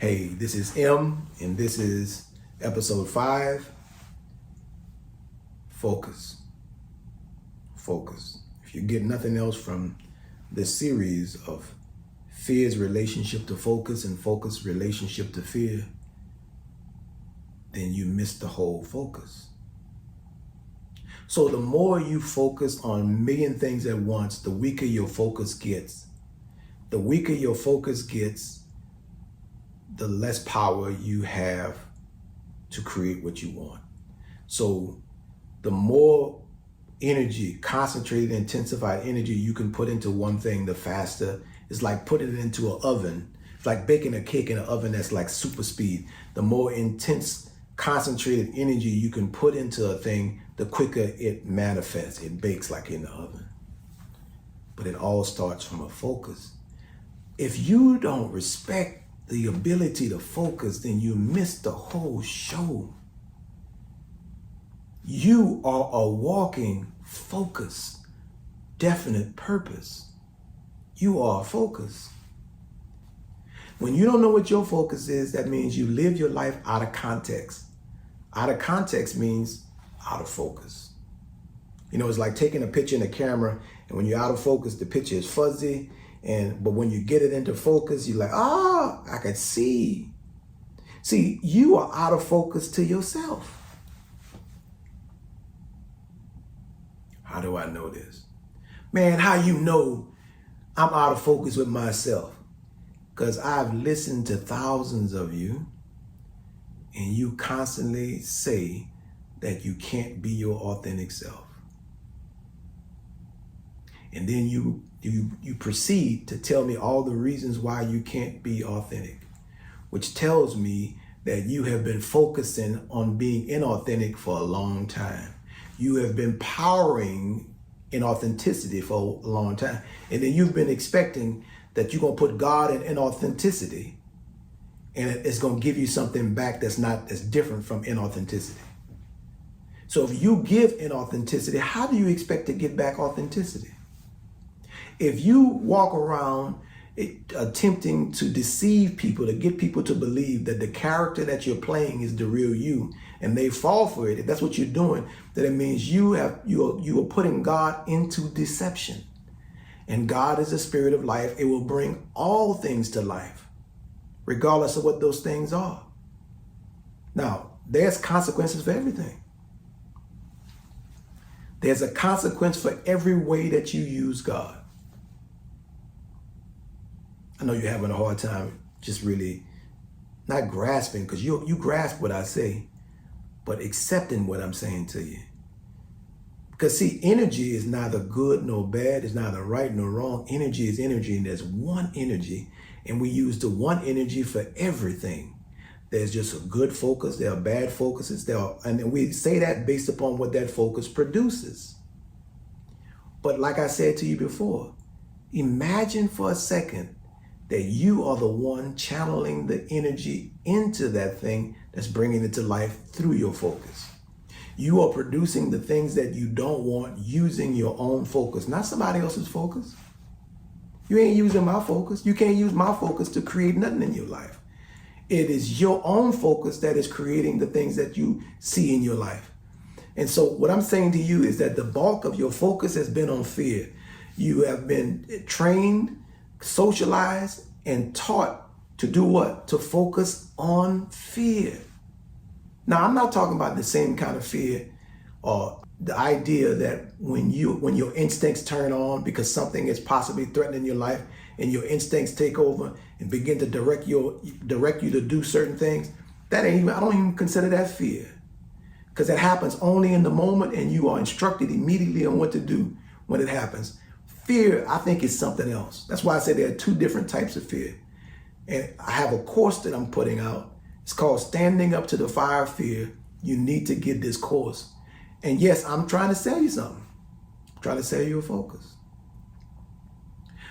Hey, this is M, and this is episode 5. Focus. Focus. If you get nothing else from this series of fear's relationship to focus and focus relationship to fear, then you miss the whole focus. So the more you focus on a million things at once, the weaker your focus gets. The weaker your focus gets, the less power you have to create what you want. So the more energy, concentrated, intensified energy you can put into one thing, the faster. It's like putting it into an oven. It's like baking a cake in an oven that's like super speed. The more intense, concentrated energy you can put into a thing, the quicker it manifests. It bakes like in the oven. But it all starts from a focus. If you don't respect the ability to focus, then you miss the whole show. You are a walking focus, definite purpose. You are a focus. When you don't know what your focus is, that means you live your life out of context. Out of context means out of focus. You know, it's like taking a picture in a camera, and when you're out of focus, the picture is fuzzy. But when you get it into focus, you're like, I can see. See, you are out of focus to yourself. How do I know this? Man, how you know I'm out of focus with myself? Because I've listened to thousands of you, and you constantly say that you can't be your authentic self. And then you proceed to tell me all the reasons why you can't be authentic, which tells me that you have been focusing on being inauthentic for a long time. You have been powering inauthenticity for a long time. And then you've been expecting that you're going to put God in inauthenticity, and it's going to give you something back that's different from inauthenticity. So if you give inauthenticity, how do you expect to get back authenticity? If you walk around attempting to deceive people, to get people to believe that the character that you're playing is the real you, and they fall for it, if that's what you're doing, then it means you are putting God into deception. And God is a spirit of life. It will bring all things to life, regardless of what those things are. Now, there's consequences for everything. There's a consequence for every way that you use God. I know you're having a hard time just really not grasping, because you grasp what I say, but accepting what I'm saying to you. Because see, energy is neither good nor bad. It's neither right nor wrong. Energy is energy, and there's one energy, and we use the one energy for everything. There's just a good focus. There are bad focuses. And we say that based upon what that focus produces. But like I said to you before, imagine for a second that you are the one channeling the energy into that thing that's bringing it to life through your focus. You are producing the things that you don't want using your own focus, not somebody else's focus. You ain't using my focus. You can't use my focus to create nothing in your life. It is your own focus that is creating the things that you see in your life. And so what I'm saying to you is that the bulk of your focus has been on fear. You have been trained, socialized, and taught to do what? To focus on fear. Now, I'm not talking about the same kind of fear or the idea that when your instincts turn on because something is possibly threatening your life and your instincts take over and begin to direct you to do certain things. I don't even consider that fear, because it happens only in the moment and you are instructed immediately on what to do when it happens. Fear, I think, is something else. That's why I say there are two different types of fear. And I have a course that I'm putting out. It's called Standing Up to the Fire of Fear. You need to get this course. And yes, I'm trying to sell you something. I'm trying to sell you a focus.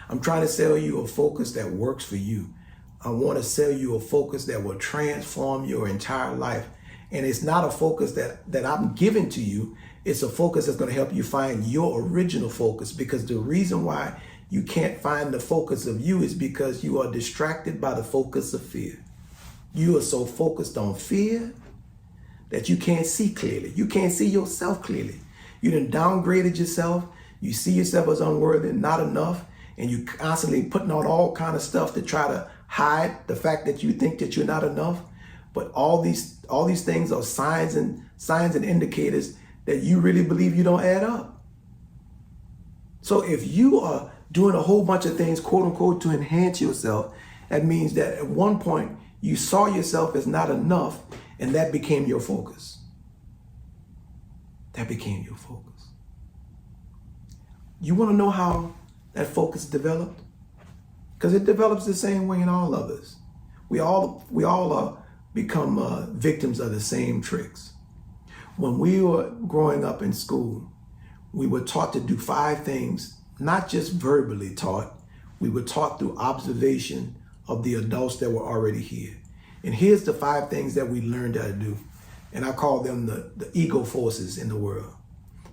I'm trying to sell you a focus that works for you. I want to sell you a focus that will transform your entire life. And it's not a focus that I'm giving to you. It's a focus that's going to help you find your original focus, because the reason why you can't find the focus of you is because you are distracted by the focus of fear. You are so focused on fear that you can't see clearly. You can't see yourself clearly. You done downgraded yourself. You see yourself as unworthy, not enough, and you constantly putting on all kind of stuff to try to hide the fact that you think that you're not enough. But all these things are signs and indicators that you really believe you don't add up. So if you are doing a whole bunch of things, quote unquote, to enhance yourself, that means that at one point you saw yourself as not enough, and that became your focus. That became your focus. You want to know how that focus developed? Because it develops the same way in all of us. We all become victims of the same tricks. When we were growing up in school, we were taught to do 5 things, not just verbally taught. We were taught through observation of the adults that were already here. And here's the 5 things that we learned how to do. And I call them the ego forces in the world.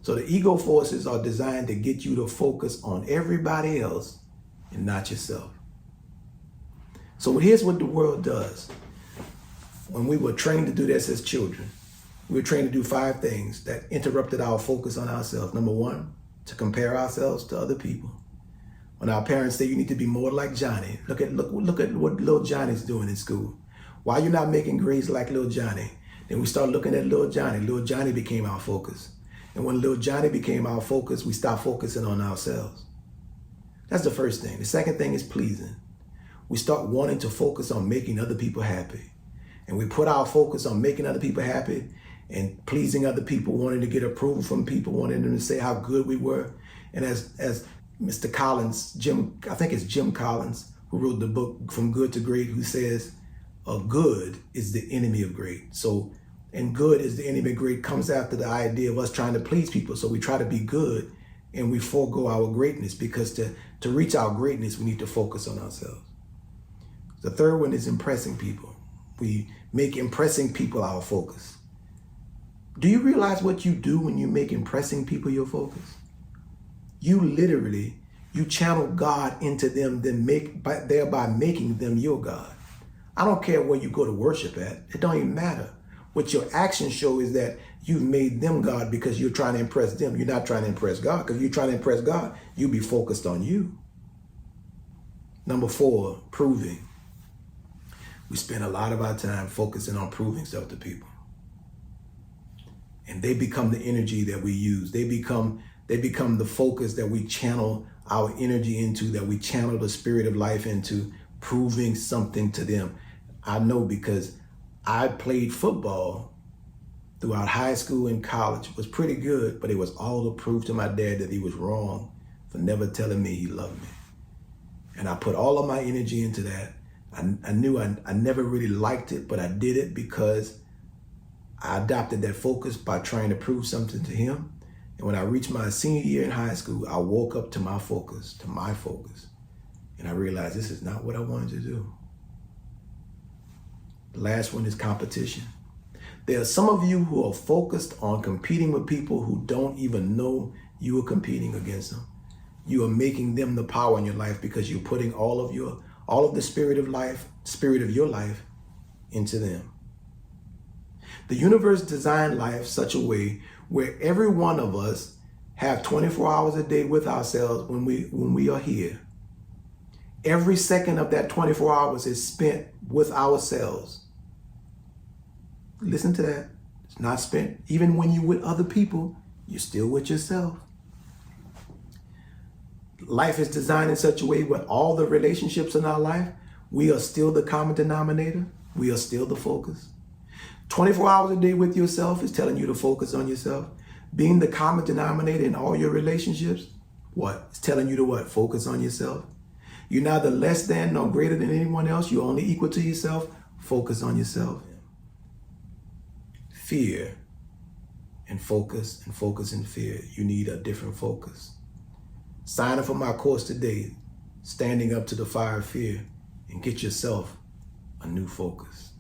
So the ego forces are designed to get you to focus on everybody else and not yourself. So here's what the world does. When we were trained to do this as children, we were trained to do 5 things that interrupted our focus on ourselves. Number 1, to compare ourselves to other people. When our parents say you need to be more like Johnny, look at what little Johnny's doing in school. Why you not making grades like little Johnny? Then we start looking at little Johnny. Little Johnny became our focus. And when little Johnny became our focus, we stopped focusing on ourselves. That's the first thing. The second thing is pleasing. We start wanting to focus on making other people happy. And we put our focus on making other people happy and pleasing other people, wanting to get approval from people, wanting them to say how good we were. And as Mr. Collins, I think it's Jim Collins, who wrote the book From Good to Great, who says, good is the enemy of great. So, and good is the enemy of great comes after the idea of us trying to please people. So we try to be good and we forego our greatness, because to reach our greatness, we need to focus on ourselves. The third one is impressing people. We make impressing people our focus. Do you realize what you do when you make impressing people your focus? You channel God into them, thereby making them your God. I don't care where you go to worship at. It don't even matter. What your actions show is that you've made them God because you're trying to impress them. You're not trying to impress God, because if you're trying to impress God, you'll be focused on you. Number 4, proving. We spend a lot of our time focusing on proving stuff to people. And they become the energy that we use. They become the focus that we channel our energy into, that we channel the spirit of life into, proving something to them. I know, because I played football throughout high school and college. It was pretty good, but it was all to prove to my dad that he was wrong for never telling me he loved me. And I put all of my energy into that. I knew I never really liked it, but I did it because I adopted that focus by trying to prove something to him. And when I reached my senior year in high school, I woke up to my focus. And I realized this is not what I wanted to do. The last one is competition. There are some of you who are focused on competing with people who don't even know you are competing against them. You are making them the power in your life because you're putting all of the spirit of your life into them. The universe designed life such a way where every one of us have 24 hours a day with ourselves when we are here. Every second of that 24 hours is spent with ourselves. Listen to that. It's not spent. Even when you're with other people, you're still with yourself. Life is designed in such a way where all the relationships in our life, we are still the common denominator. We are still the focus. 24 hours a day with yourself is telling you to focus on yourself. Being the common denominator in all your relationships, what? It's telling you to what? Focus on yourself. You're neither less than nor greater than anyone else. You're only equal to yourself. Focus on yourself. Fear and focus and fear. You need a different focus. Sign up for my course today, Standing Up to the Fire of Fear, and get yourself a new focus.